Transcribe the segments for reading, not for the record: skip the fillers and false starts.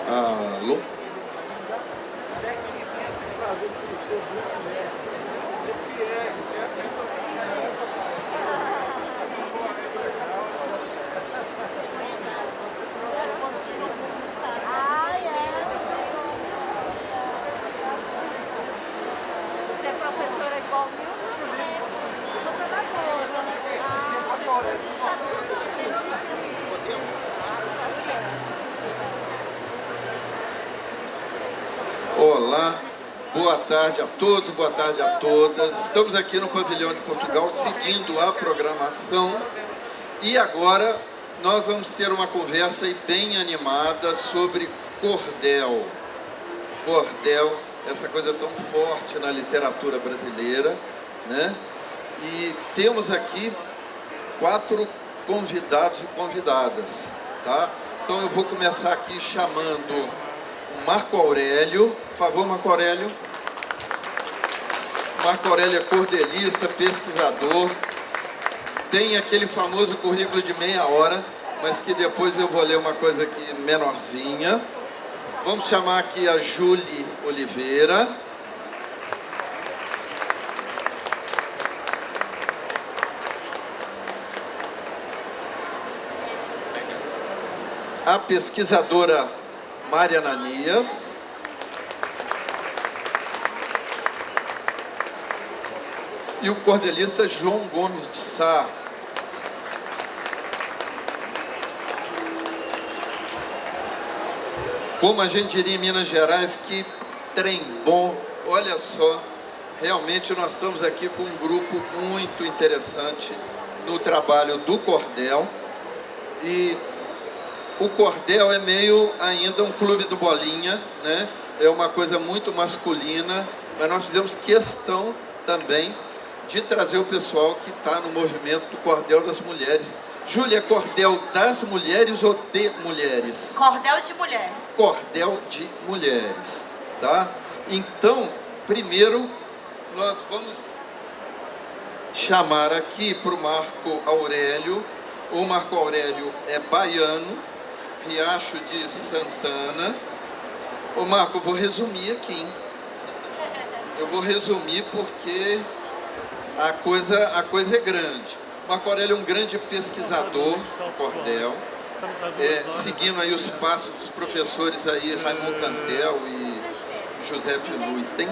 Alô? Você é professora igual Olá, boa tarde a todos, boa tarde a todas. Estamos aqui no Pavilhão de Portugal, seguindo a programação. E agora nós vamos ter uma conversa aí bem animada sobre cordel. Cordel, essa coisa tão forte na literatura brasileira, né? E temos aqui 4 convidados e convidadas, tá? Então eu vou começar aqui chamando o Marco Aurélio. Por favor, Marco Aurélio. Marco Aurélio é cordelista, pesquisador, tem aquele famoso currículo de meia hora, mas que depois eu vou ler uma coisa aqui menorzinha. Vamos chamar aqui a Júlia Oliveira. A pesquisadora Mária Ananias. E o cordelista João Gomes de Sá. Como a gente diria em Minas Gerais, que trem bom. Olha só, realmente nós estamos aqui com um grupo muito interessante no trabalho do cordel. E o cordel é meio ainda um clube do bolinha, né? É uma coisa muito masculina, mas nós fizemos questão também de trazer o pessoal que está no movimento do cordel das mulheres. Júlia, cordel das mulheres ou de mulheres? Cordel de mulher. Cordel de mulheres, tá? Então, primeiro, nós vamos chamar aqui para o Marco Aurélio. O Marco Aurélio é baiano, Riacho de Santana. Ô Marco, eu vou resumir aqui, hein? Eu vou resumir porque a coisa é grande. Marco Aurélio é um grande pesquisador de cordel, seguindo aí os passos dos professores aí, Raimundo Cantel e José Luitem,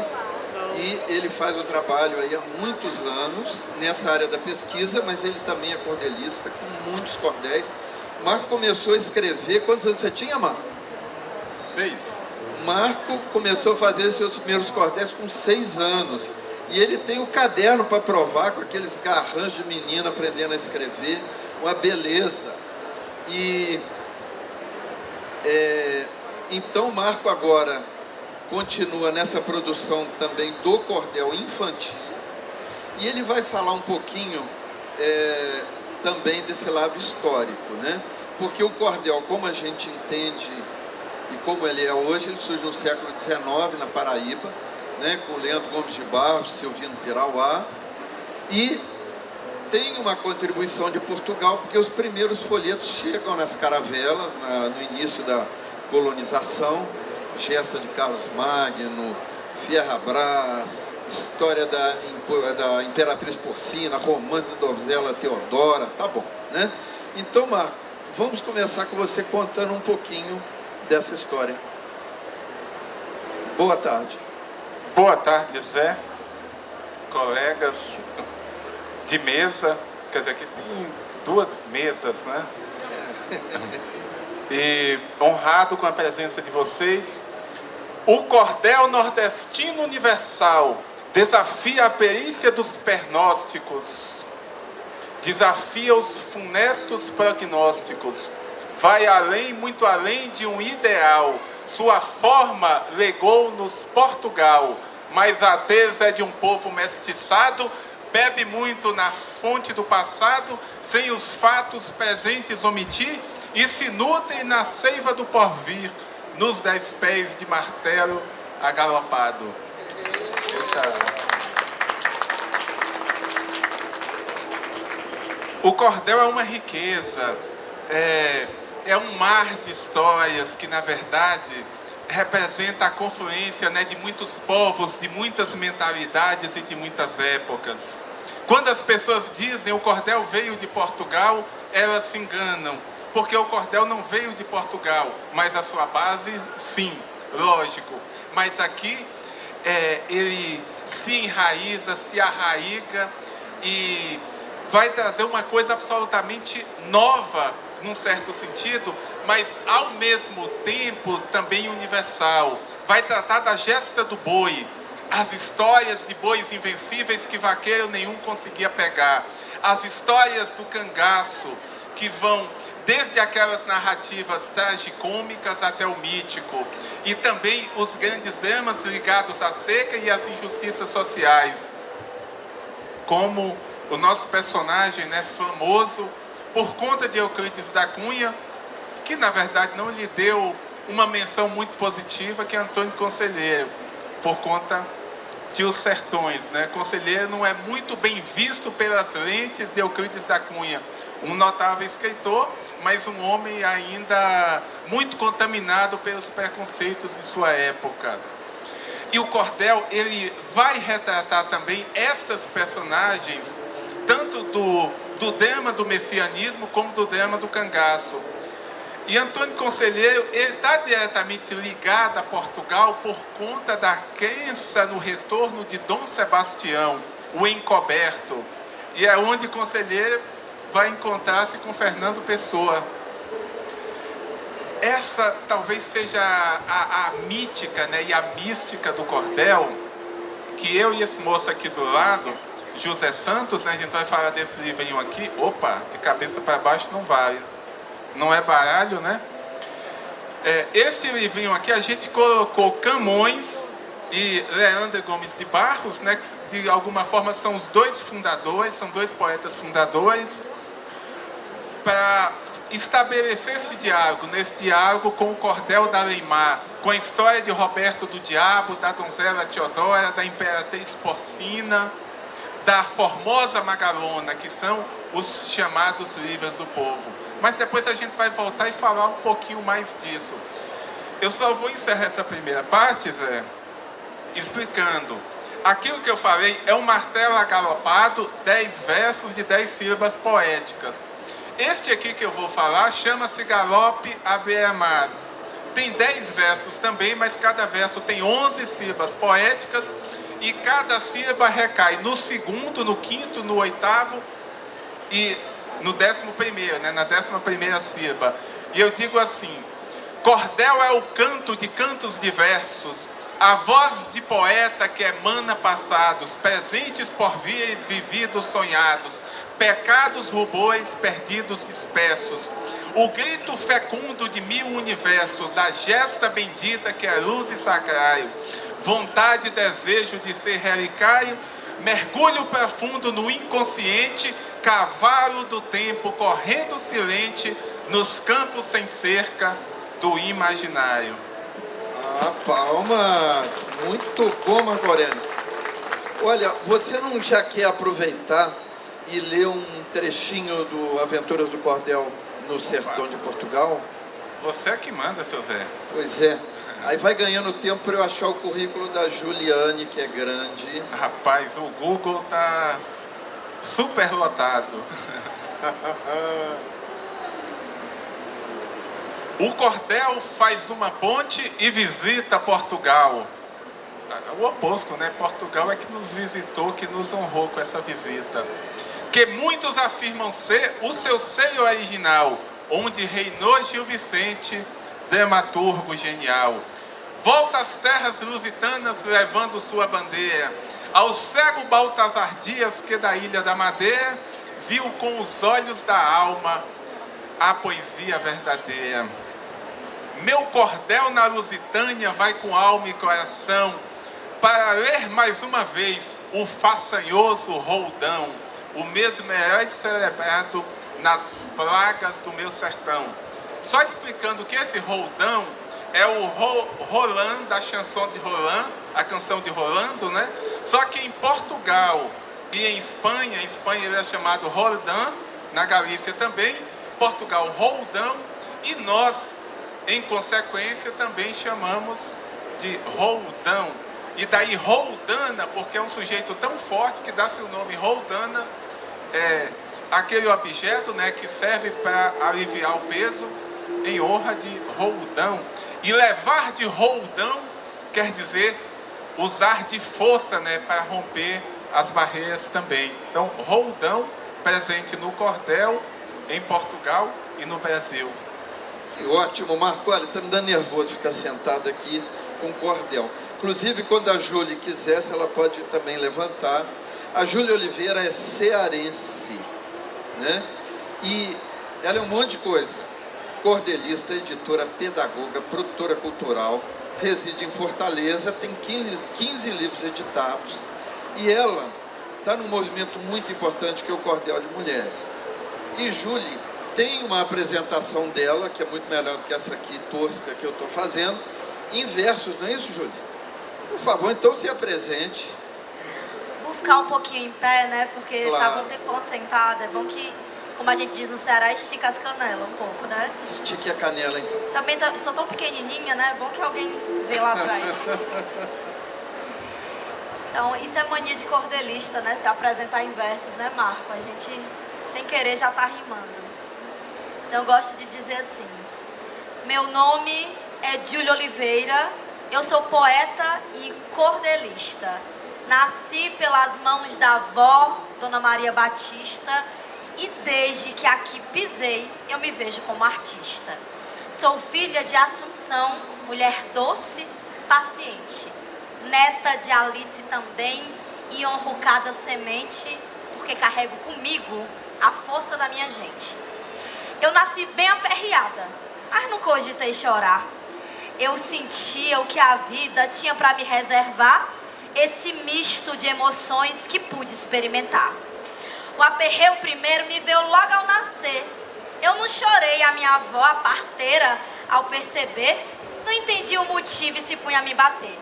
e ele faz um trabalho aí há muitos anos nessa área da pesquisa, mas ele também é cordelista, com muitos cordéis. Marco começou a escrever, quantos anos você tinha, Marco? 6. Marco começou a fazer seus primeiros cordéis com 6 anos. E ele tem o caderno para provar, com aqueles garranchos de menino aprendendo a escrever, uma beleza. E então Marco agora continua nessa produção também do cordel infantil. E ele vai falar um pouquinho também desse lado histórico, né? Porque o cordel, como a gente entende e como ele é hoje, ele surge no século XIX, na Paraíba, né, com Leandro Gomes de Barros, Silvino Pirauá, e tem uma contribuição de Portugal, porque os primeiros folhetos chegam nas caravelas, no início da colonização, Gesta de Carlos Magno, Fierrabras, História da Imperatriz Porcina, Romance da Donzela Teodora, tá bom, né? Então, Marco, vamos começar com você contando um pouquinho dessa história. Boa tarde. Boa tarde, Zé, colegas de mesa, quer dizer, aqui tem 2 mesas, né? E honrado com a presença de vocês. O cordel nordestino universal desafia a perícia dos pernósticos, desafia os funestos prognósticos, vai além, muito além de um ideal. Sua forma legou-nos Portugal, mas a tez é de um povo mestiçado, bebe muito na fonte do passado, sem os fatos presentes omitir, e se nutre na seiva do porvir. nos 10 pés de martelo agalopado. O cordel é uma riqueza, é um mar de histórias que, na verdade, representa a confluência, né, de muitos povos, de muitas mentalidades e de muitas épocas. Quando as pessoas dizem o cordel veio de Portugal, elas se enganam, porque o cordel não veio de Portugal, mas a sua base, sim, lógico. Mas aqui ele se enraiza, se arraiga e vai trazer uma coisa absolutamente nova, num certo sentido, mas ao mesmo tempo também universal. Vai tratar da gesta do boi, as histórias de bois invencíveis que vaqueiro nenhum conseguia pegar, as histórias do cangaço, que vão desde aquelas narrativas tragicômicas até o mítico, e também os grandes dramas ligados à seca e às injustiças sociais, como o nosso personagem, né, famoso por conta de Euclides da Cunha, que na verdade não lhe deu uma menção muito positiva, que é Antônio Conselheiro, por conta de Os Sertões, né? Conselheiro não é muito bem visto pelas lentes de Euclides da Cunha, um notável escritor, mas um homem ainda muito contaminado pelos preconceitos de sua época. E o cordel, ele vai retratar também estas personagens, tanto do drama do messianismo como do drama do cangaço. E Antônio Conselheiro, ele está diretamente ligado a Portugal por conta da crença no retorno de Dom Sebastião, o encoberto. E é onde Conselheiro vai encontrar-se com Fernando Pessoa. Essa talvez seja a mítica, né, e a mística do cordel, que eu e esse moço aqui do lado, José Santos, né, a gente vai falar desse livrinho aqui. Opa, de cabeça para baixo não vale. Não é baralho, né? Este livrinho aqui a gente colocou Camões e Leandro Gomes de Barros, né, que de alguma forma são os dois fundadores, são dois poetas fundadores, para estabelecer esse diálogo, nesse diálogo com o cordel da Leimar, com a história de Roberto do Diabo, da donzela Teodora, da imperatriz Porcina, da Formosa Magalona, que são os chamados livros do povo. Mas depois a gente vai voltar e falar um pouquinho mais disso. Eu só vou encerrar essa primeira parte, Zé, explicando. Aquilo que eu falei é um martelo agalopado, 10 versos de 10 sílabas poéticas. Este aqui que eu vou falar chama-se Galope à beira-mar. Tem 10 versos também, mas cada verso tem 11 sílabas poéticas e cada sílaba recai no segundo, no quinto, no oitavo e no 11º, né, na 11ª sílaba. E eu digo assim: cordel é o canto de cantos diversos, a voz de poeta que emana passados, presentes, porvires, vividos, sonhados, pecados, rubores, perdidos, dispersos. O grito fecundo de 1000 universos, a gesta bendita que é luz e sacrário, vontade e desejo de ser relicário, mergulho profundo no inconsciente, cavalo do tempo correndo silente nos campos sem cerca do imaginário. Ah, palmas! Muito bom, Marco Aurélio. Olha, você não já quer aproveitar e ler um trechinho do Aventuras do Cordel no Sertão de Portugal? Você é que manda, seu Zé. Pois é. Aí vai ganhando tempo para eu achar o currículo da Juliane, que é grande. Rapaz, o Google tá super lotado. O cordel faz uma ponte e visita Portugal. O oposto, né? Portugal é que nos visitou, que nos honrou com essa visita. Que muitos afirmam ser o seu seio original, onde reinou Gil Vicente, dramaturgo genial. Volta às terras lusitanas levando sua bandeira, ao cego Baltazar Dias, que da Ilha da Madeira viu com os olhos da alma a poesia verdadeira. Meu cordel na Lusitânia vai com alma e coração para ler mais uma vez o façanhoso roldão, o mesmo herói celebrado nas plagas do meu sertão. Só explicando que esse roldão é o Roland, da chanson de Roland, a canção de Rolando, né? Só que em Portugal e em Espanha ele é chamado Roldán, na Galícia também, Portugal Roldão, e nós, em consequência, também chamamos de Roldão. E daí Roldana, porque é um sujeito tão forte que dá-se o nome Roldana, aquele objeto, né, que serve para aliviar o peso, em honra de Roldão. E levar de Roldão quer dizer usar de força, né, para romper as barreiras também. Então, Roldão, presente no cordel, em Portugal e no Brasil. Que ótimo, Marco. Olha, está me dando nervoso ficar sentado aqui com cordel. Inclusive, quando a Júlia quisesse, ela pode também levantar. A Júlia Oliveira é cearense, né? E ela é um monte de coisa. Cordelista, editora, pedagoga, produtora cultural, reside em Fortaleza, tem 15 livros editados. E ela está num movimento muito importante que é o Cordel de Mulheres. E Júlia tem uma apresentação dela, que é muito melhor do que essa aqui, tosca, que eu estou fazendo, em versos, não é isso, Júlia? Por favor, então se apresente. Vou ficar um pouquinho em pé, né? Porque Claro. tava um tempão sentada. É bom que, como a gente diz no Ceará, estica as canelas um pouco, né? Estique a canela, então. Também sou tão pequenininha, né? É bom que alguém vê lá atrás. Então, isso é mania de cordelista, né? Se apresentar em versos, né, Marco? A gente, sem querer, já tá rimando. Então, eu gosto de dizer assim: meu nome é Júlia Oliveira, eu sou poeta e cordelista. Nasci pelas mãos da avó, Dona Maria Batista, e desde que aqui pisei, eu me vejo como artista. Sou filha de Assunção, mulher doce, paciente. Neta de Alice também, e honro cada semente, porque carrego comigo a força da minha gente. Eu nasci bem aperreada, mas não cogitei chorar. Eu sentia o que a vida tinha para me reservar, esse misto de emoções que pude experimentar. O aperreio primeiro me veio logo ao nascer. Eu não chorei, a minha avó, a parteira, ao perceber, não entendi o motivo e se punha a me bater.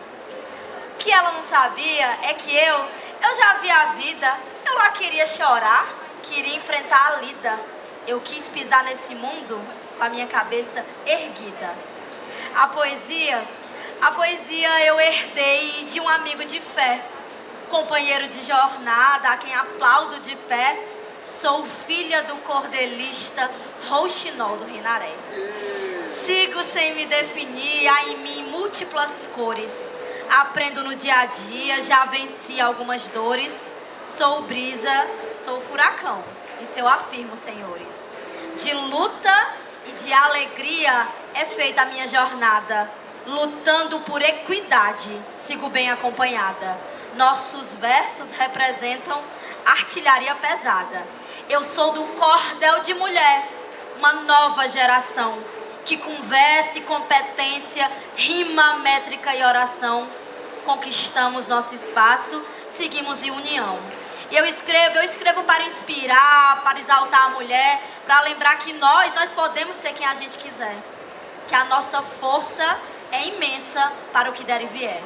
O que ela não sabia é que eu já via a vida, eu lá queria chorar, queria enfrentar a lida. Eu quis pisar nesse mundo com a minha cabeça erguida. A poesia eu herdei de um amigo de fé, companheiro de jornada, a quem aplaudo de pé. Sou filha do cordelista Rouxinol do Rinaré. Sigo sem me definir, há em mim múltiplas cores. Aprendo no dia a dia, já venci algumas dores. Sou brisa, sou furacão, isso eu afirmo, senhores. De luta e de alegria é feita a minha jornada. Lutando por equidade, sigo bem acompanhada. Nossos versos representam artilharia pesada. Eu sou do cordel de mulher, uma nova geração, que com verso e competência, rima, métrica e oração, conquistamos nosso espaço, seguimos em união. Eu escrevo para inspirar, para exaltar a mulher, para lembrar que nós podemos ser quem a gente quiser. Que a nossa força é imensa para o que der e vier.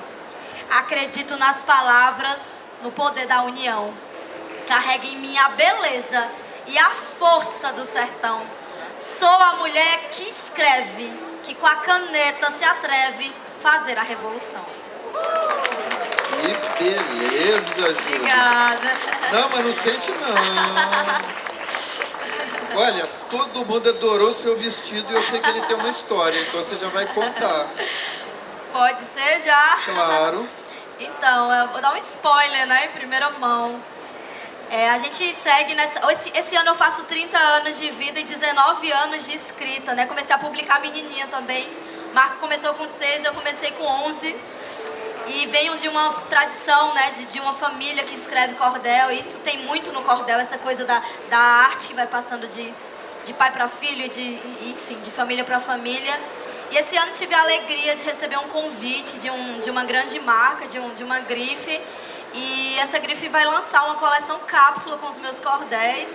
Acredito nas palavras, no poder da união. Carrego em mim a beleza e a força do sertão. Sou a mulher que escreve, que com a caneta se atreve a fazer a revolução. Que beleza, Júlia. Obrigada. Não, mas não sente não. Olha, todo mundo adorou o seu vestido e eu sei que ele tem uma história, então você já vai contar. Pode ser já? Claro. Então, eu vou dar um spoiler, né, em primeira mão. A gente segue nessa... Esse ano eu faço 30 anos de vida e 19 anos de escrita, né? Comecei a publicar menininha também. O Marco começou com 6, eu comecei com 11. E venho de uma tradição, né, de uma família que escreve cordel. E isso tem muito no cordel, essa coisa da arte que vai passando de pai para filho, enfim, de família para família. E esse ano tive a alegria de receber um convite de uma grande marca, de uma grife. E essa grife vai lançar uma coleção cápsula com os meus cordéis,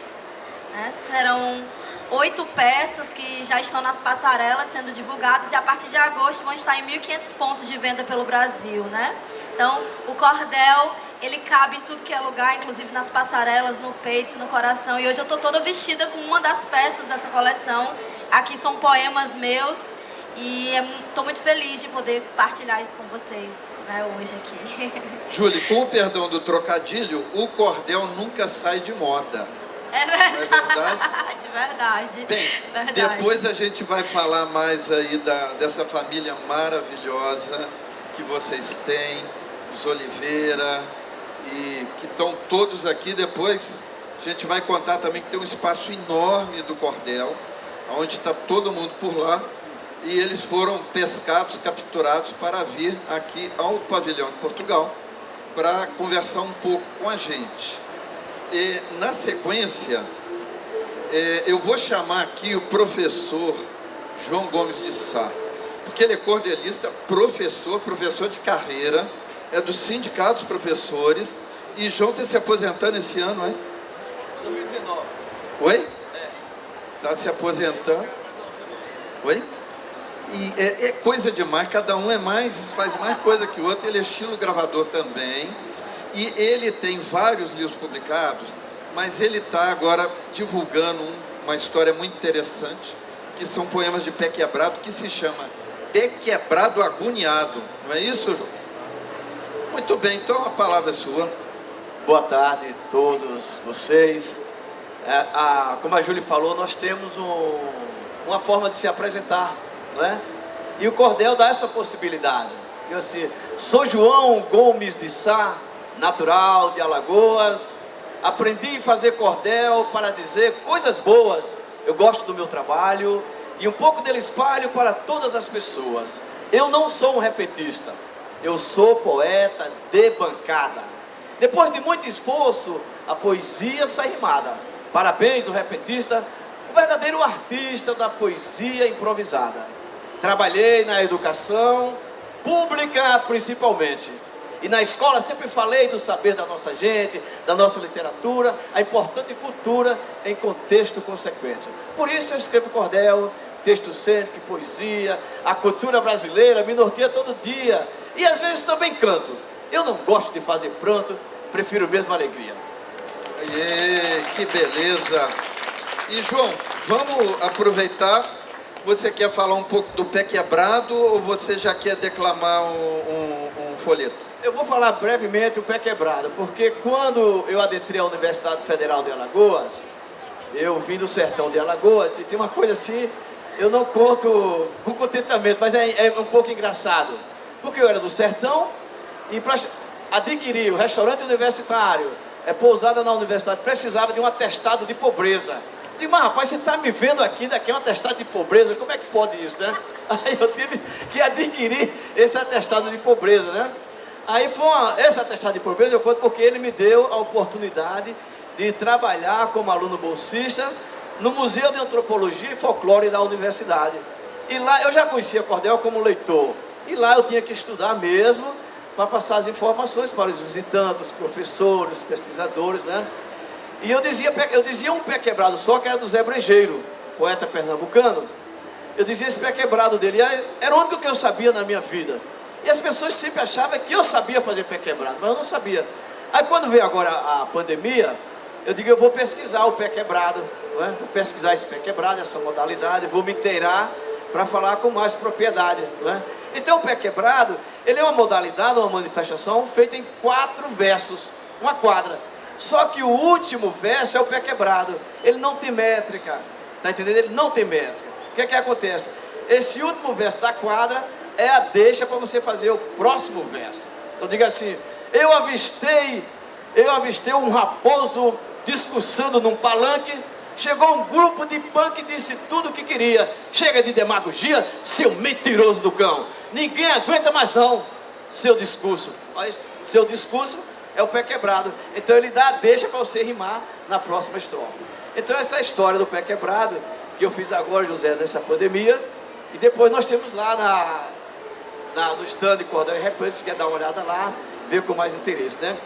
né? Serão 8 peças que já estão nas passarelas sendo divulgadas e a partir de agosto vão estar em 1.500 pontos de venda pelo Brasil, né? Então, o cordel, ele cabe em tudo que é lugar, inclusive nas passarelas, no peito, no coração. E hoje eu estou toda vestida com uma das peças dessa coleção. Aqui são poemas meus e estou muito feliz de poder partilhar isso com vocês, né, hoje aqui. Júlia, com o perdão do trocadilho, o cordel nunca sai de moda. É verdade. Não é verdade? Verdade. Bem, verdade. depois a gente vai falar mais aí dessa família maravilhosa que vocês têm, os Oliveira, e que estão todos aqui. Depois a gente vai contar também que tem um espaço enorme do cordel, onde está todo mundo por lá, e eles foram pescados, capturados para vir aqui ao pavilhão de Portugal para conversar um pouco com a gente. E, na sequência, eu vou chamar aqui o professor João Gomes de Sá, porque ele é cordelista, professor de carreira, é do Sindicato dos Professores, e João está se aposentando esse ano, é? 2019. Oi? Está se aposentando. Oi? E é coisa demais, cada um faz mais coisa que o outro. Ele é estilo gravador também, e ele tem vários livros publicados, mas ele está agora divulgando uma história muito interessante, que são poemas de pé quebrado, que se chama Pé Quebrado Agoniado. Não é isso, João? Muito bem, então a palavra é sua. Boa tarde a todos vocês. Como a Júlia falou, nós temos uma forma de se apresentar, não é? E o cordel dá essa possibilidade. Eu, assim, sou João Gomes de Sá, natural de Alagoas. Aprendi a fazer cordel para dizer coisas boas. Eu gosto do meu trabalho e um pouco dele espalho para todas as pessoas. Eu não sou um repentista, eu sou poeta de bancada. Depois de muito esforço, a poesia sai rimada. Parabéns, o repentista, o verdadeiro artista da poesia improvisada. Trabalhei na educação pública principalmente. E na escola sempre falei do saber da nossa gente, da nossa literatura, a importante cultura em contexto consequente. Por isso eu escrevo cordel, texto cênico, poesia, a cultura brasileira me norteia todo dia. E às vezes também canto. Eu não gosto de fazer pranto, prefiro mesmo a alegria. Que beleza! E João, vamos aproveitar. Você quer falar um pouco do pé quebrado ou você já quer declamar um folheto? Eu vou falar brevemente o pé quebrado, porque quando eu adentrei a Universidade Federal de Alagoas, eu vim do sertão de Alagoas, e tem uma coisa assim, eu não conto com contentamento, mas é um pouco engraçado, porque eu era do sertão, e para adquirir o restaurante universitário, pousada na universidade, precisava de um atestado de pobreza. Eu digo, mas rapaz, você está me vendo aqui, daqui é um atestado de pobreza, como é que pode isso, né? Aí eu tive que adquirir esse atestado de pobreza, né? Aí esse atestado de pobreza eu conto porque ele me deu a oportunidade de trabalhar como aluno bolsista no Museu de Antropologia e Folclore da universidade. E lá eu já conhecia cordel como leitor. E lá eu tinha que estudar mesmo para passar as informações para os visitantes, professores, pesquisadores, né? E eu dizia um pé quebrado só, que era do Zé Brejeiro, poeta pernambucano. Eu dizia esse pé quebrado dele, era o único que eu sabia na minha vida. E as pessoas sempre achavam que eu sabia fazer pé quebrado, mas eu não sabia. Aí quando veio agora a pandemia, eu digo, eu vou pesquisar o pé quebrado, não é? Vou pesquisar esse pé quebrado, essa modalidade, vou me inteirar para falar com mais propriedade, não é? Então o pé quebrado, ele é uma modalidade, uma manifestação feita em 4 versos, uma quadra. Só que o último verso é o pé quebrado, ele não tem métrica, tá entendendo? Ele não tem métrica. O que é que acontece? Esse último verso da quadra é a deixa para você fazer o próximo verso. Então diga assim, eu avistei um raposo discursando num palanque, chegou um grupo de punk e disse tudo o que queria. Chega de demagogia, seu mentiroso do cão. Ninguém aguenta mais não seu discurso. Mas seu discurso é o pé quebrado. Então ele dá a deixa para você rimar na próxima estrofe. Então essa é a história do pé quebrado que eu fiz agora, José, nessa pandemia. E depois nós temos lá no stand de Cordel e Repente, se quer dar uma olhada lá, ver com mais interesse, né?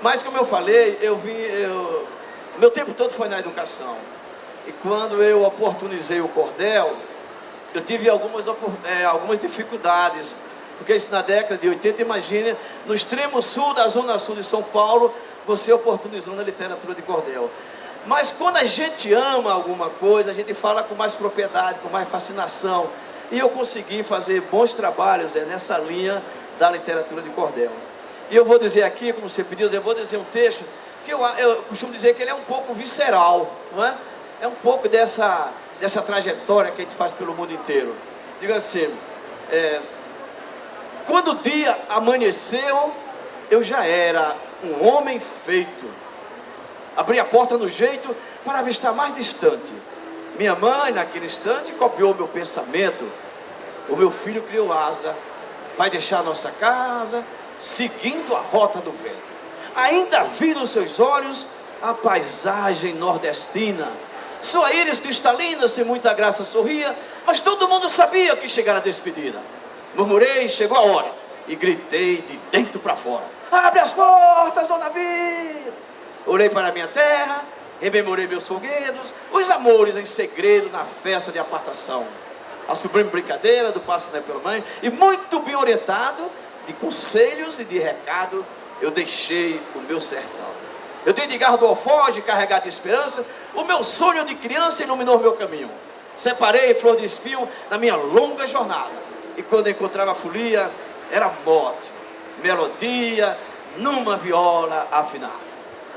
Mas como eu falei, meu tempo todo foi na educação. E quando eu oportunizei o cordel, eu tive algumas dificuldades, porque isso na década de 80, imagine, no extremo sul da zona sul de São Paulo, você oportunizando a literatura de cordel. Mas quando a gente ama alguma coisa, a gente fala com mais propriedade, com mais fascinação. E eu consegui fazer bons trabalhos nessa linha da literatura de cordel. E eu vou dizer aqui, como você pediu, eu vou dizer um texto que eu costumo dizer que ele é um pouco visceral, não é? É um pouco dessa trajetória que a gente faz pelo mundo inteiro. Diga assim, quando o dia amanheceu, eu já era um homem feito. Abri a porta no jeito para avistar mais distante. Minha mãe, naquele instante, copiou meu pensamento. O meu filho criou asa, vai deixar nossa casa, seguindo a rota do vento. Ainda vi nos seus olhos a paisagem nordestina. Sua íris cristalina, sem muita graça, sorria, mas todo mundo sabia que chegara a despedida. Murmurei, chegou a hora, e gritei de dentro para fora: abre as portas, dona Vida! Olhei para a minha terra, rememorei meus folguedos, os amores em segredo na festa de apartação. A sublime brincadeira do passo pela mãe, e muito bem orientado de conselhos e de recado, eu deixei o meu sertão. Eu dei de garra do alfoge, carregado de esperança, o meu sonho de criança iluminou meu caminho. Separei flor de espinho na minha longa jornada, e quando encontrava a folia, era morte, melodia, numa viola afinada.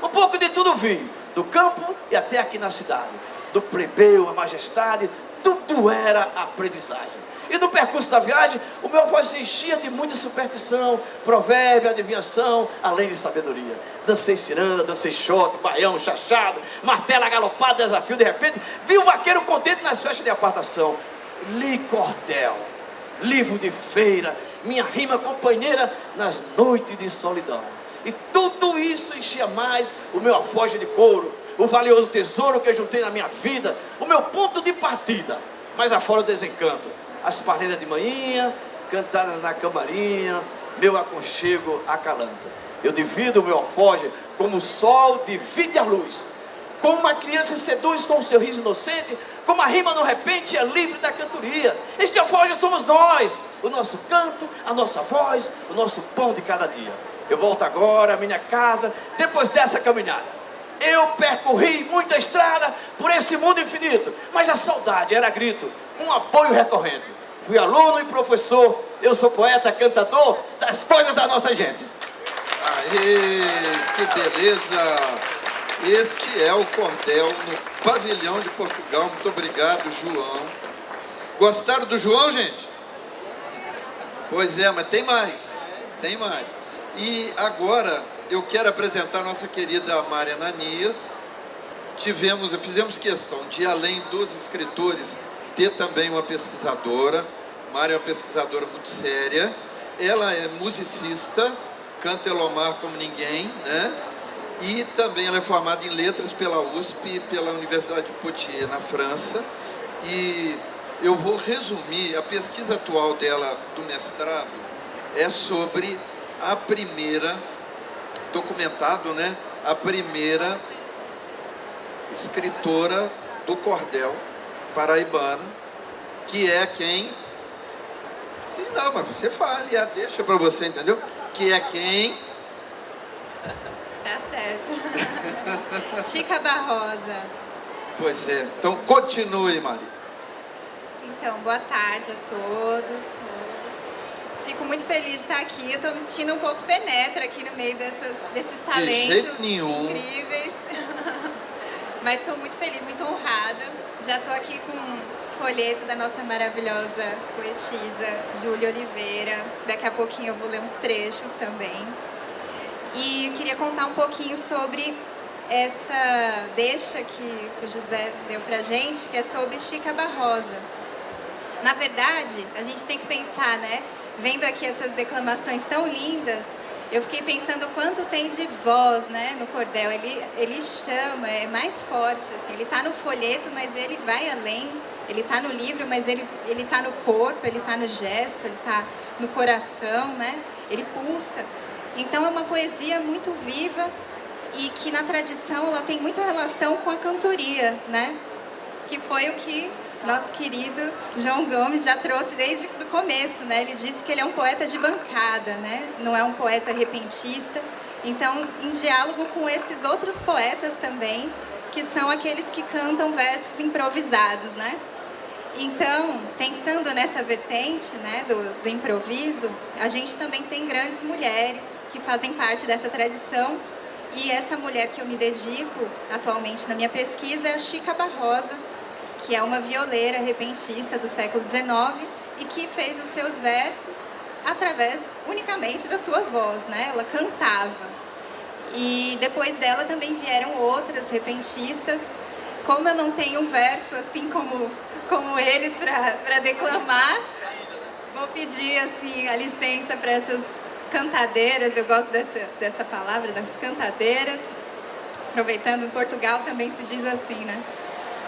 Um pouco de tudo vi, do campo e até aqui na cidade, do plebeu à majestade, tudo era aprendizagem. E no percurso da viagem, o meu voz se enchia de muita superstição, provérbio, adivinhação, além de sabedoria. Dancei ciranda, dancei shot, baião, chachado, martelo agalopado, desafio, de repente, vi o vaqueiro contente nas festas de apartação. Li cordel, livro de feira, minha rima companheira nas noites de solidão. E tudo isso enchia mais o meu alforje de couro, o valioso tesouro que eu juntei na minha vida, o meu ponto de partida. Mas afora o desencanto, as paredes de manhã, cantadas na camarinha, meu aconchego acalanto. Eu divido o meu alforje como o sol divide a luz, como uma criança seduz com o seu riso inocente, como a rima no repente é livre da cantoria. Este alforje somos nós, o nosso canto, a nossa voz, o nosso pão de cada dia. Eu volto agora à minha casa, depois dessa caminhada. Eu percorri muita estrada por esse mundo infinito, mas a saudade era grito, um apoio recorrente. Fui aluno e professor, eu sou poeta, cantador das coisas da nossa gente. Aê, que beleza! Este é o cordel no Pavilhão de Portugal. Muito obrigado, João. Gostaram do João, gente? Pois é, mas tem mais. Tem mais. E agora eu quero apresentar a nossa querida Mária Ananias. Fizemos questão de, além dos escritores, ter também uma pesquisadora. Mária é uma pesquisadora muito séria. Ela é musicista, canta Elomar como ninguém, né? E também ela é formada em letras pela USP e pela Universidade de Poitiers, na França. E eu vou resumir, a pesquisa atual dela do mestrado é sobre a primeira, documentado, né? A primeira escritora do cordel paraibana, que é quem... Sim, não, mas você fala, deixa para você, entendeu? Que é quem... Tá certo. Chica Barrosa. Pois é, então continue, Maria. Então, boa tarde a todos. Fico muito feliz de estar aqui. Eu estou me sentindo um pouco penetra aqui no meio desses talentos de jeito nenhum. Incríveis. Mas estou muito feliz, muito honrada. Já estou aqui com um folheto da nossa maravilhosa poetisa, Júlia Oliveira. Daqui a pouquinho eu vou ler uns trechos também. E queria contar um pouquinho sobre essa deixa que o José deu pra gente, que é sobre Chica Barrosa. Na verdade, a gente tem que pensar, né? Vendo aqui essas declamações tão lindas, eu fiquei pensando o quanto tem de voz, né, no cordel. Ele chama, é mais forte, assim. Ele está no folheto, mas ele vai além. Ele está no livro, mas ele está no corpo, ele está no gesto, ele está no coração, né? Ele pulsa. Então é uma poesia muito viva e que na tradição ela tem muita relação com a cantoria, né? que foi o que nosso querido João Gomes já trouxe desde o começo, né? Ele disse que ele é um poeta de bancada, né? Não é um poeta repentista. Então, em diálogo com esses outros poetas também, que são aqueles que cantam versos improvisados, né? Então, pensando nessa vertente, né, do improviso, a gente também tem grandes mulheres que fazem parte dessa tradição. E essa mulher que eu me dedico atualmente na minha pesquisa é a Chica Barrosa, que é uma violeira repentista do século XIX e que fez os seus versos através unicamente da sua voz, né? Ela cantava. E depois dela também vieram outras repentistas. Como eu não tenho um verso assim como eles para declamar, vou pedir assim a licença para essas cantadeiras. Eu gosto dessa palavra, das cantadeiras. Aproveitando, em Portugal também se diz assim, né?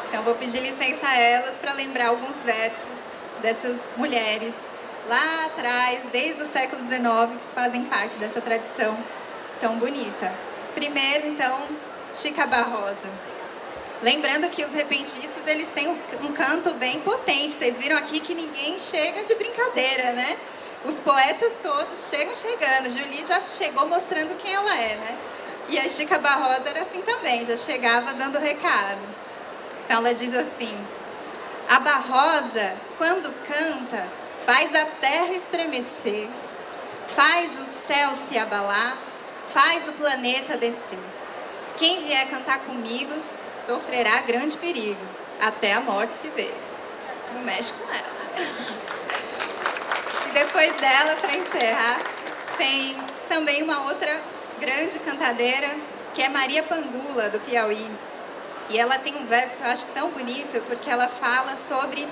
Então vou pedir licença a elas para lembrar alguns versos dessas mulheres lá atrás, desde o século XIX, que fazem parte dessa tradição tão bonita. Primeiro, então, Chica Barrosa. Lembrando que os repentistas, eles têm um canto bem potente. Vocês viram aqui que ninguém chega de brincadeira, né? Os poetas todos chegam chegando. Julie já chegou mostrando quem ela é, né? E a Chica Barrosa era assim também, já chegava dando recado. Então ela diz assim: a Barrosa, quando canta, faz a terra estremecer, faz o céu se abalar, faz o planeta descer. Quem vier cantar comigo sofrerá grande perigo, até a morte se ver. Não mexe com ela. E depois dela, para encerrar, tem também uma outra grande cantadeira, que é Maria Pangula, do Piauí. E ela tem um verso que eu acho tão bonito, porque ela fala sobre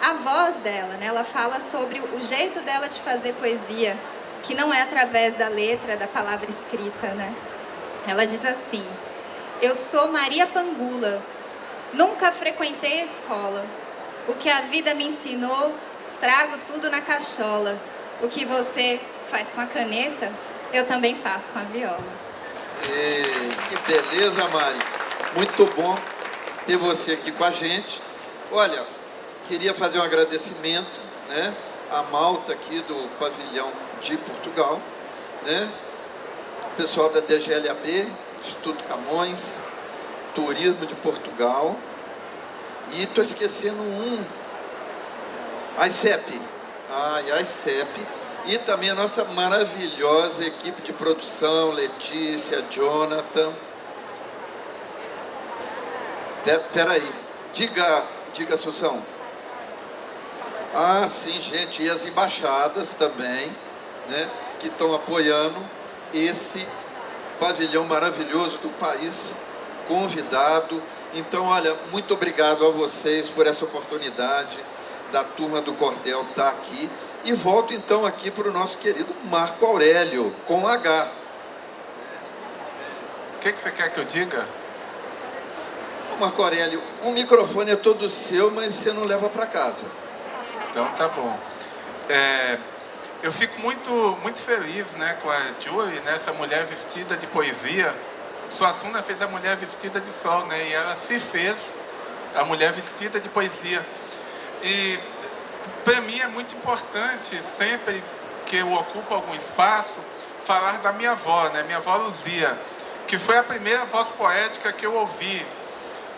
a voz dela, né? Ela fala sobre o jeito dela de fazer poesia, que não é através da letra, da palavra escrita, né? Ela diz assim: eu sou Maria Pangula, nunca frequentei a escola. O que a vida me ensinou, trago tudo na cachola. O que você faz com a caneta, eu também faço com a viola. Que beleza, Mari. Muito bom ter você aqui com a gente. Olha, queria fazer um agradecimento, né, à malta aqui do pavilhão de Portugal, né, pessoal da DGLAB, Instituto Camões, Turismo de Portugal, e estou esquecendo a ICEP, a ICEP, e também a nossa maravilhosa equipe de produção, Letícia, Jonathan. Peraí, diga, Assunção. Ah, sim, gente, e as embaixadas também, né, que estão apoiando esse pavilhão maravilhoso do país convidado. Então, olha, muito obrigado a vocês por essa oportunidade da turma do Cordel estar aqui. E volto então aqui para o nosso querido Marco Aurélio, com H. O que você quer que eu diga? Marco Aurélio, o microfone é todo seu, mas você não leva para casa. Então tá bom. Eu fico muito feliz, né, com a Julie, né, essa mulher vestida de poesia. Suassuna fez a mulher vestida de sol, né, e ela se fez a mulher vestida de poesia. E para mim é muito importante, sempre que eu ocupo algum espaço, falar da minha avó, né, minha avó Luzia, que foi a primeira voz poética que eu ouvi.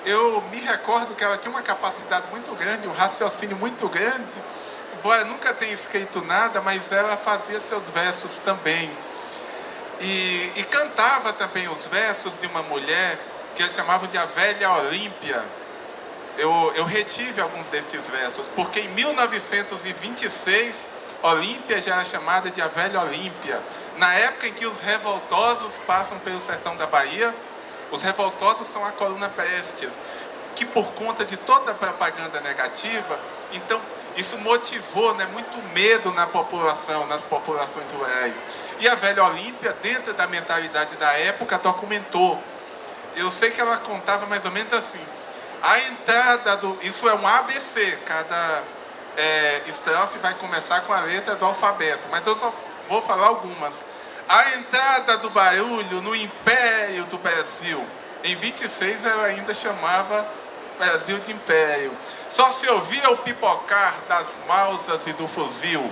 Eu me recordo que ela tinha uma capacidade muito grande, um raciocínio muito grande, embora nunca tenha escrito nada, mas ela fazia seus versos também. E cantava também os versos de uma mulher que eles chamavam de a Velha Olímpia. Eu retive alguns destes versos, porque em 1926, Olímpia já era chamada de a Velha Olímpia. Na época em que os revoltosos passam pelo sertão da Bahia, os revoltosos são a coluna Prestes, que por conta de toda a propaganda negativa, então isso motivou, né, muito medo na população, nas populações rurais. E a Velha Olímpia, dentro da mentalidade da época, documentou. Eu sei que ela contava mais ou menos assim: a entrada isso é um ABC, cada estrofe vai começar com a letra do alfabeto, mas eu só vou falar algumas. A entrada do barulho no Império do Brasil. Em 26 ela ainda chamava Brasil de império. Só se ouvia o pipocar das mausas e do fuzil.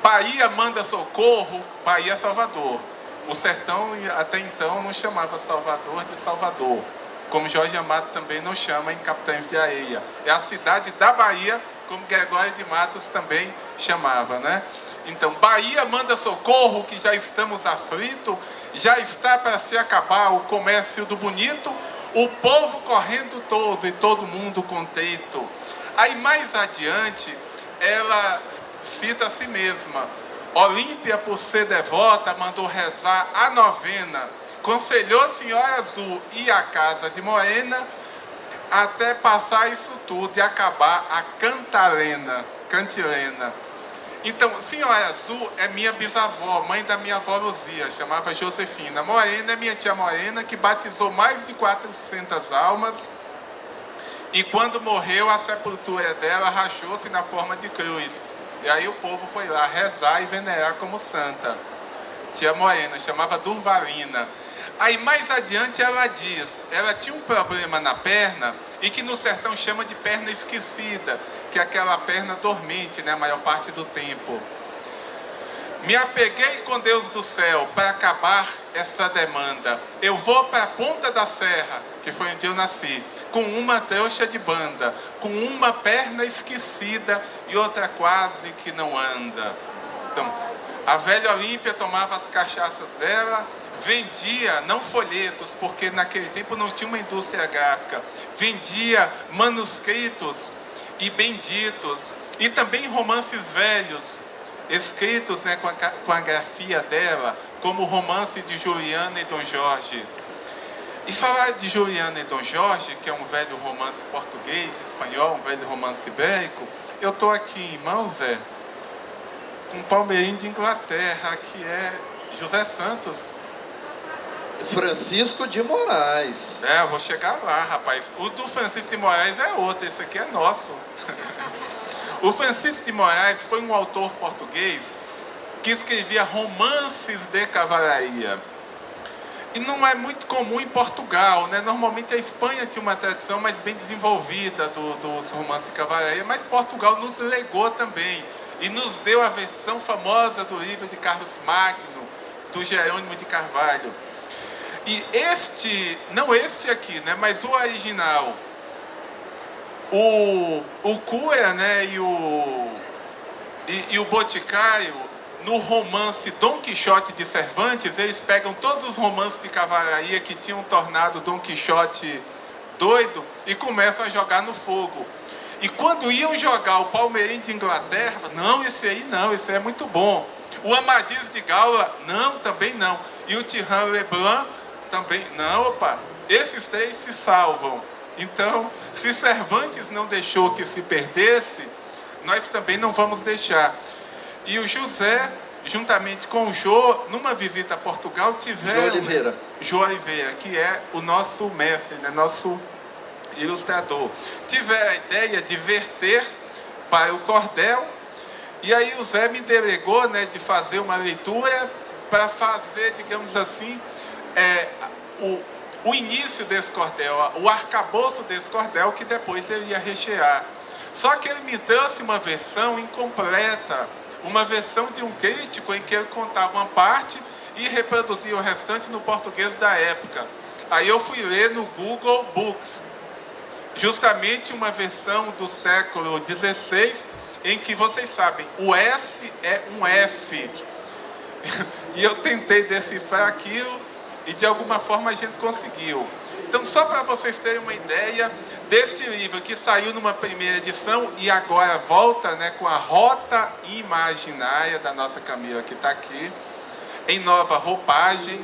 Bahia manda socorro, Bahia Salvador. O sertão até então não chamava Salvador de Salvador, como Jorge Amado também não chama em Capitães de Areia. É a cidade da Bahia, como Gregório de Matos também chamava, né? Então, Bahia manda socorro, que já estamos aflitos, já está para se acabar o comércio do bonito, o povo correndo todo e todo mundo contento. Aí mais adiante, ela cita a si mesma. Olímpia, por ser devota, mandou rezar a novena, conselhou a Senhora Azul e a Casa de Moena, até passar isso tudo e acabar a cantilena. Então, Senhora Azul é minha bisavó, mãe da minha avó Luzia, chamava Josefina. Moena é minha tia Moena, que batizou mais de 400 almas, e quando morreu, a sepultura dela rachou-se na forma de cruz. E aí o povo foi lá rezar e venerar como santa. Tia Moena, chamava Durvalina. Aí mais adiante ela diz, ela tinha um problema na perna, e que no sertão chama de perna esquecida, que é aquela perna dormente, né, a maior parte do tempo. Me apeguei com Deus do céu para acabar essa demanda. Eu vou para a ponta da serra, que foi onde eu nasci, com uma trouxa de banda, com uma perna esquecida e outra quase que não anda. Então, a velha Olímpia tomava as cachaças dela, vendia, não folhetos, porque naquele tempo não tinha uma indústria gráfica, vendia manuscritos e benditos, e também romances velhos, escritos, né, com a grafia dela, como o romance de Juliana e Dom Jorge. E falar de Juliana e Dom Jorge, que é um velho romance português, espanhol, um velho romance ibérico, eu estou aqui em mãos, Zé, com um palmeirinho de Inglaterra, que é José Santos. Francisco de Moraes. É, eu vou chegar lá, rapaz. O do Francisco de Moraes é outro, esse aqui é nosso. O Francisco de Moraes foi um autor português que escrevia romances de cavalaria. E não é muito comum em Portugal, né? Normalmente a Espanha tinha uma tradição mais bem desenvolvida dos romances de cavalaria, mas Portugal nos legou também e nos deu a versão famosa do livro de Carlos Magno, do Jerônimo de Carvalho. E não este aqui, né? Mas o original, o cura, né? E o Boticário, no romance Dom Quixote de Cervantes, eles pegam todos os romances de cavalaria que tinham tornado Dom Quixote doido e começam a jogar no fogo. E quando iam jogar o Palmeirinho de Inglaterra, não, esse aí é muito bom. O Amadis de Gaula, não, também não. E o Tirhan Leblanc, também, não, opa, esses três se salvam. Então, se Cervantes não deixou que se perdesse, nós também não vamos deixar. E o José, juntamente com o Jô, numa visita a Portugal, tiveram... Jô Oliveira, que é o nosso mestre, né, nosso ilustrador. Tiveram a ideia de verter para o cordel, e aí o Zé me delegou, né, de fazer uma leitura para fazer, digamos assim, o início desse cordel, o arcabouço desse cordel, que depois ele ia rechear. Só que ele me trouxe uma versão incompleta, uma versão de um crítico em que ele contava uma parte e reproduzia o restante no português da época. Aí eu fui ler no Google Books, justamente uma versão do século XVI, em que vocês sabem, o S é um F. E eu tentei decifrar aquilo e de alguma forma a gente conseguiu. Então, só para vocês terem uma ideia deste livro que saiu numa primeira edição e agora volta, né, com a Rota Imaginária da nossa Camila, que está aqui, em nova roupagem.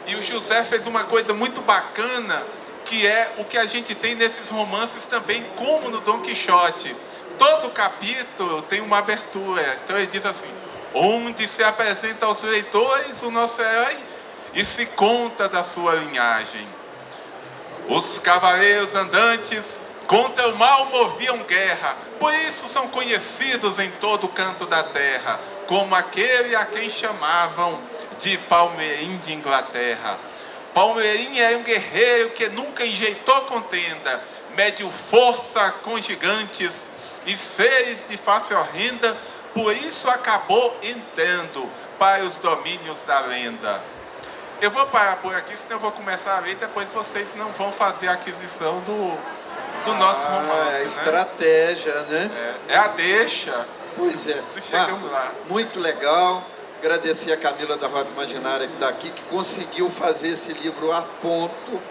E o José fez uma coisa muito bacana, que é o que a gente tem nesses romances também, como no Dom Quixote. Todo capítulo tem uma abertura. Então ele diz assim, onde se apresenta aos leitores o nosso herói e se conta da sua linhagem. Os cavaleiros andantes contra o mal moviam guerra, por isso são conhecidos em todo canto da terra, como aquele a quem chamavam de Palmeirim de Inglaterra. Palmeirim era um guerreiro que nunca enjeitou contenda, mediu força com gigantes e seres de face horrenda, por isso acabou entrando para os domínios da lenda. Eu vou parar por aqui, senão eu vou começar a ler e depois vocês não vão fazer a aquisição do nosso romance. É estratégia, né? É a deixa. Pois é. Chegamos lá. Muito legal. Agradecer a Camila da Rota Imaginária que está aqui, que conseguiu fazer esse livro a ponto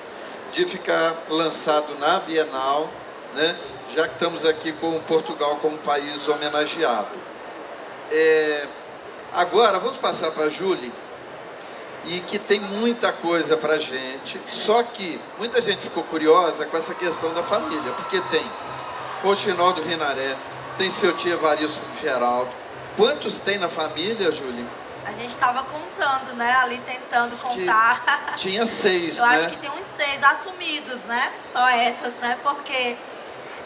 de ficar lançado na Bienal, né? Já que estamos aqui com Portugal como país homenageado. Agora, vamos passar para a Júlia, e que tem muita coisa para a gente, só que muita gente ficou curiosa com essa questão da família, porque tem Rochinol Rinaré, tem seu tio Evaristo Geraldo. Quantos tem na família, Júlia? A gente estava contando, né? Ali tentando contar. Tinha 6, Eu né? acho que tem uns 6 assumidos, né? Poetas, né? Porque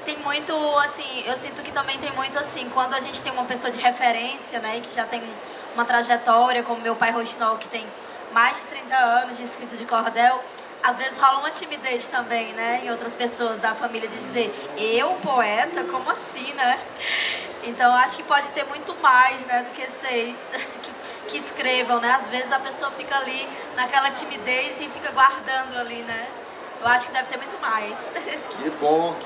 tem muito, assim, eu sinto que também tem muito, assim, quando a gente tem uma pessoa de referência, né? E que já tem uma trajetória, como meu pai Rochinol, que tem mais de 30 anos de escrita de cordel, às vezes rola uma timidez também, né? Em outras pessoas da família de dizer, eu, poeta? Como assim, né? Então, acho que pode ter muito mais, né? Do que 6 que escrevam, né? Às vezes a pessoa fica ali naquela timidez e fica guardando ali, né? Eu acho que deve ter muito mais. Que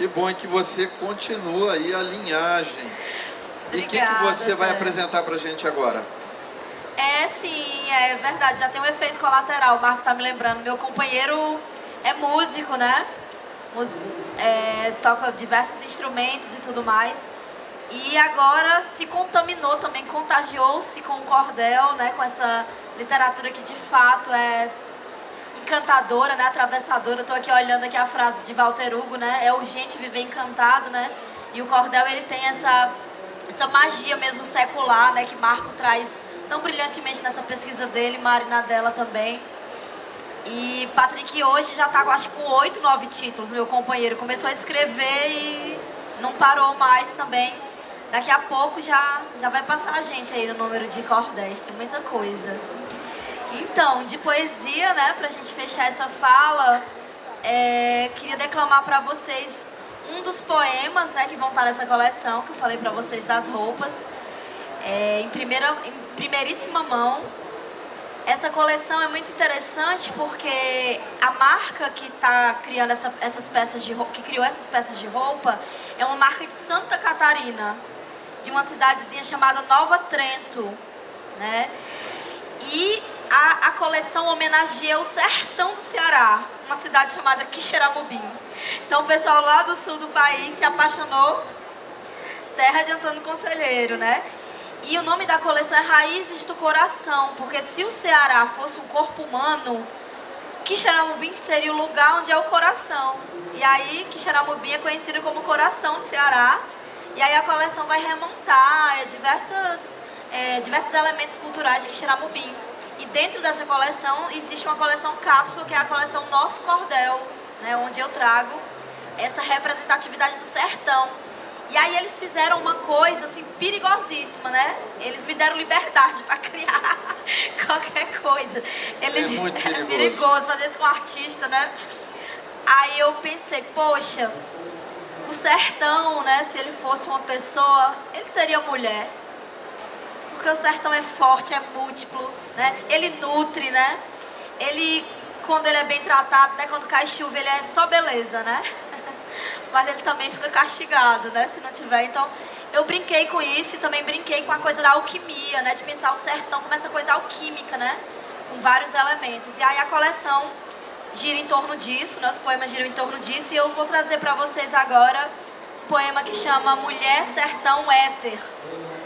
bom que você continua aí a linhagem. Obrigada, e o que você vai Zé. apresentar pra gente agora? Sim, é verdade, já tem um efeito colateral, o Marco tá me lembrando. Meu companheiro é músico, né? Toca diversos instrumentos e tudo mais. E agora se contaminou também, contagiou-se com o cordel, né? Com essa literatura que de fato é encantadora, né? Atravessadora. Eu tô aqui olhando aqui a frase de Walter Hugo, né? É urgente viver encantado, né? E o cordel, ele tem essa magia mesmo secular, né? Que Marco traz tão brilhantemente nessa pesquisa dele, Marina dela também. E Patrick hoje já tá, acho que com 8, 9 títulos, meu companheiro. Começou a escrever e não parou mais também. Daqui a pouco já vai passar a gente aí no número de cordéis, tem muita coisa. Então, de poesia, né, pra gente fechar essa fala, queria declamar pra vocês um dos poemas, né, que vão estar nessa coleção, que eu falei pra vocês das roupas. Em primeiríssima mão. Essa coleção é muito interessante porque a marca que está criando essas peças de roupa, que criou essas peças de roupa, é uma marca de Santa Catarina, de uma cidadezinha chamada Nova Trento, né? E a coleção homenageia o sertão do Ceará, uma cidade chamada Quixeramobim. Então o pessoal lá do sul do país se apaixonou, terra de Antônio Conselheiro, né? E o nome da coleção é Raízes do Coração, porque se o Ceará fosse um corpo humano, Quixeramobim seria o lugar onde é o coração. E aí Quixeramobim é conhecido como coração do Ceará. E aí a coleção vai remontar diversos elementos culturais de Quixeramobim. E dentro dessa coleção existe uma coleção cápsula, que é a coleção Nosso Cordel, né, onde eu trago essa representatividade do sertão. E aí eles fizeram uma coisa, assim, perigosíssima, né? Eles me deram liberdade para criar qualquer coisa. É muito perigoso. É perigoso fazer isso com um artista, né? Aí eu pensei, poxa, o sertão, né? Se ele fosse uma pessoa, ele seria mulher. Porque o sertão é forte, é múltiplo, né? Ele nutre, né? Ele, quando ele é bem tratado, né? Quando cai chuva, ele é só beleza, né? Mas ele também fica castigado, né, se não tiver. Então, eu brinquei com isso e também brinquei com a coisa da alquimia, né, de pensar o sertão como essa coisa alquímica, né, com vários elementos. E aí a coleção gira em torno disso, né, os poemas giram em torno disso, e eu vou trazer para vocês agora um poema que chama Mulher, Sertão, Éter,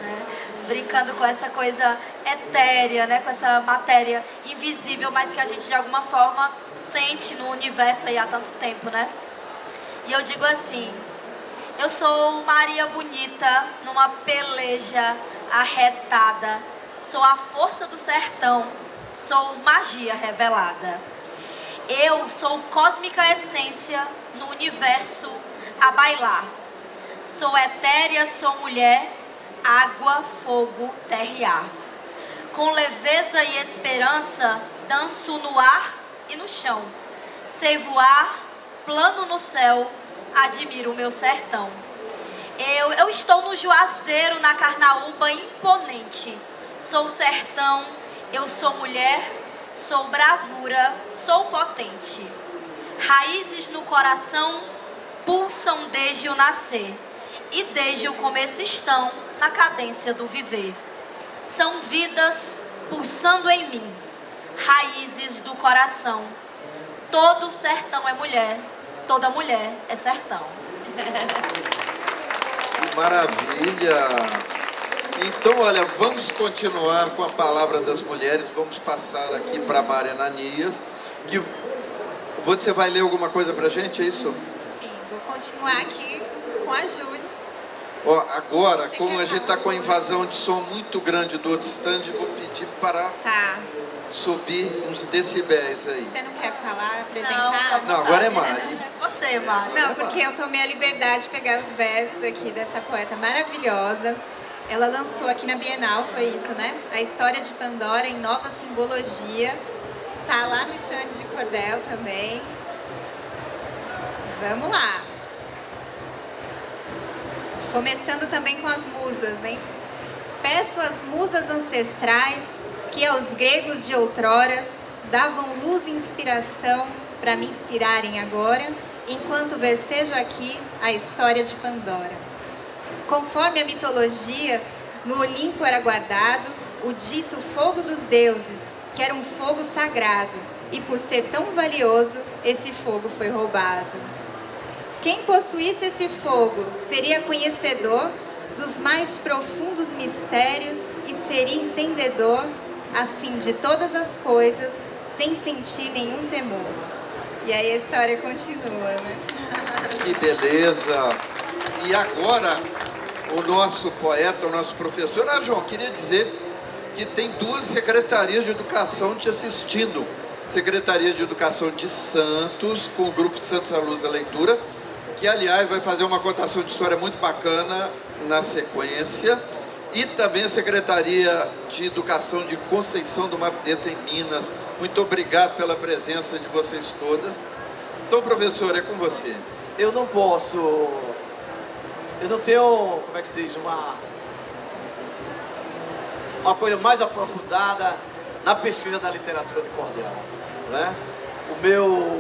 né, brincando com essa coisa etérea, né, com essa matéria invisível, mas que a gente de alguma forma sente no universo aí há tanto tempo, né. E eu digo assim: eu sou Maria Bonita numa peleja arretada, sou a força do sertão, sou magia revelada. Eu sou cósmica essência no universo a bailar. Sou etérea, sou mulher, água, fogo, terra e ar. Com leveza e esperança, danço no ar e no chão. Sei voar, plano no céu, admiro o meu sertão. Eu estou no Juazeiro, na Carnaúba imponente. Sou sertão, eu sou mulher, sou bravura, sou potente. Raízes no coração pulsam desde o nascer, e desde o começo estão na cadência do viver. São vidas pulsando em mim, raízes do coração. Todo sertão é mulher, toda mulher é sertão. Que maravilha! Então, olha, vamos continuar com a palavra das mulheres. Vamos passar aqui para a Maria Ananias. Que você vai ler alguma coisa para a gente, é isso? Sim, vou continuar aqui com a Júlia. Ó, agora, como a gente está com a invasão de som muito grande do outro stand, vou pedir para subir uns decibéis aí. Você não quer falar, apresentar? Não, agora é Mari. Você, Mari. Não, porque eu tomei a liberdade de pegar os versos aqui dessa poeta maravilhosa. Ela lançou aqui na Bienal, foi isso, né? A história de Pandora em nova simbologia. Tá lá no stand de cordel também. Vamos lá. Começando também com as musas, hein? Peço às musas ancestrais que aos gregos de outrora davam luz e inspiração para me inspirarem agora, enquanto versejo aqui a história de Pandora. Conforme a mitologia, no Olimpo era guardado o dito fogo dos deuses, que era um fogo sagrado, e por ser tão valioso, esse fogo foi roubado. Quem possuísse esse fogo seria conhecedor dos mais profundos mistérios e seria entendedor, assim, de todas as coisas, sem sentir nenhum temor. E aí a história continua, né? Que beleza! E agora, o nosso poeta, o nosso professor... João, queria dizer que tem duas secretarias de educação te assistindo. Secretaria de Educação de Santos, com o Grupo Santos à Luz da Leitura, que, aliás, vai fazer uma contação de história muito bacana na sequência, e também a Secretaria de Educação de Conceição do Mato Dentro, em Minas. Muito obrigado pela presença de vocês todas. Então, professor, é com você. Eu não posso... Eu não tenho, como é que se diz, uma coisa mais aprofundada na pesquisa da literatura de cordel, né? O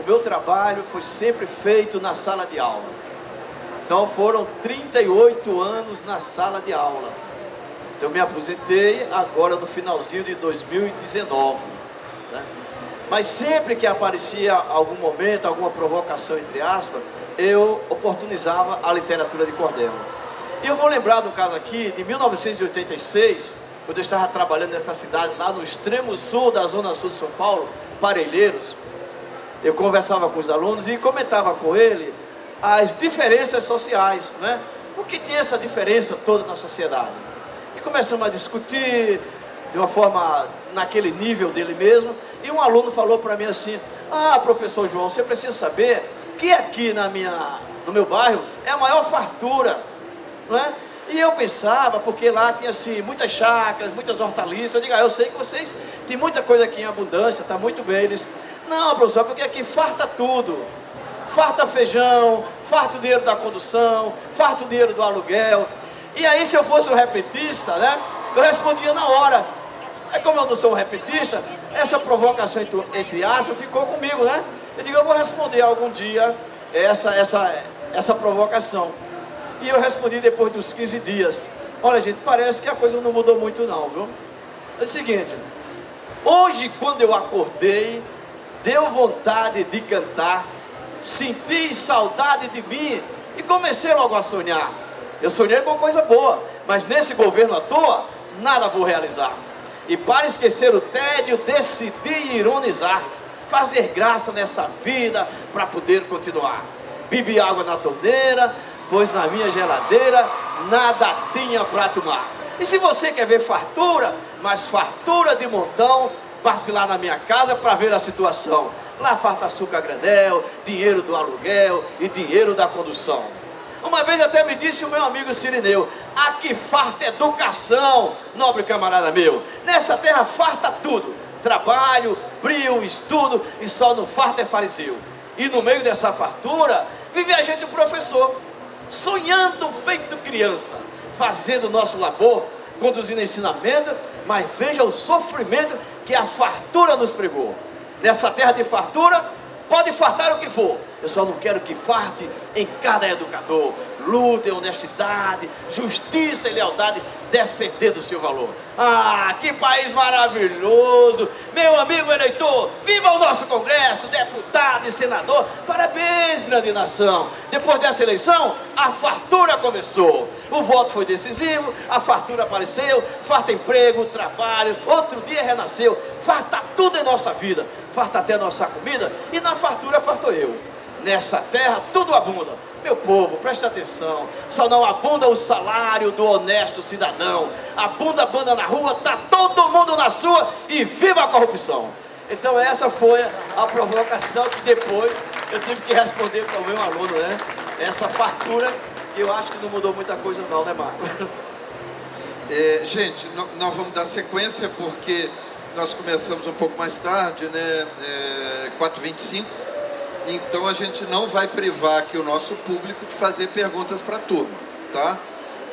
meu trabalho foi sempre feito na sala de aula. Então foram 38 anos na sala de aula. Então eu me aposentei agora no finalzinho de 2019, né? Mas sempre que aparecia algum momento, alguma provocação, entre aspas, eu oportunizava a literatura de cordel. E eu vou lembrar do caso aqui de 1986, quando eu estava trabalhando nessa cidade, lá no extremo sul da zona sul de São Paulo, Parelheiros. Eu conversava com os alunos e comentava com ele as diferenças sociais, né? Por que tem essa diferença toda na sociedade? E começamos a discutir de uma forma naquele nível dele mesmo. E um aluno falou para mim assim: professor João, você precisa saber que aqui no meu bairro é a maior fartura, não é? E eu pensava, porque lá tinha assim, muitas chácaras, muitas hortaliças. Eu digo, eu sei que vocês têm muita coisa aqui em abundância, está muito bem. Eles, não, professor, porque aqui farta tudo. Farta feijão, farta o dinheiro da condução, farta o dinheiro do aluguel. E aí, se eu fosse um repetista, né, eu respondia na hora. Aí, como eu não sou um repetista, essa provocação, entre aspas, ficou comigo, né? Eu digo, eu vou responder algum dia essa provocação. E eu respondi depois dos 15 dias. Olha, gente, parece que a coisa não mudou muito não, viu? É o seguinte, hoje quando eu acordei, deu vontade de cantar, senti saudade de mim e comecei logo a sonhar. Eu sonhei com coisa boa, mas nesse governo à toa, nada vou realizar. E para esquecer o tédio, decidi ironizar, fazer graça nessa vida para poder continuar. Bebi água na torneira, pois na minha geladeira nada tinha para tomar. E se você quer ver fartura, mas fartura de montão, passe lá na minha casa para ver a situação. Lá farta açúcar a granel, dinheiro do aluguel e dinheiro da condução. Uma vez até me disse o meu amigo Cirineu: aqui farta educação, nobre camarada meu. Nessa terra farta tudo, trabalho, brio, estudo, e só no farta é fariseu. E no meio dessa fartura, vive a gente o professor, sonhando feito criança, fazendo o nosso labor, conduzindo ensinamento, mas veja o sofrimento que a fartura nos pregou. Nessa terra de fartura, pode fartar o que for, eu só não quero que farte em cada educador. Luta em honestidade, justiça e lealdade, defendendo o seu valor. Ah, que país maravilhoso! Meu amigo eleitor, viva o nosso Congresso, deputado e senador. Parabéns, grande nação. Depois dessa eleição, a fartura começou. O voto foi decisivo, a fartura apareceu, farta emprego, trabalho, outro dia renasceu. Farta tudo em nossa vida, farta até nossa comida, e na fartura fartou eu. Nessa terra tudo abunda. Meu povo, preste atenção, só não abunda o salário do honesto cidadão. Abunda a banda na rua, tá todo mundo na sua, e viva a corrupção. Então essa foi a provocação que depois eu tive que responder para o meu aluno, né? Essa fartura, que eu acho que não mudou muita coisa não, né, Marco? Gente, nós vamos dar sequência porque nós começamos um pouco mais tarde, né? 4h25. Então a gente não vai privar aqui o nosso público de fazer perguntas para a turma, tá?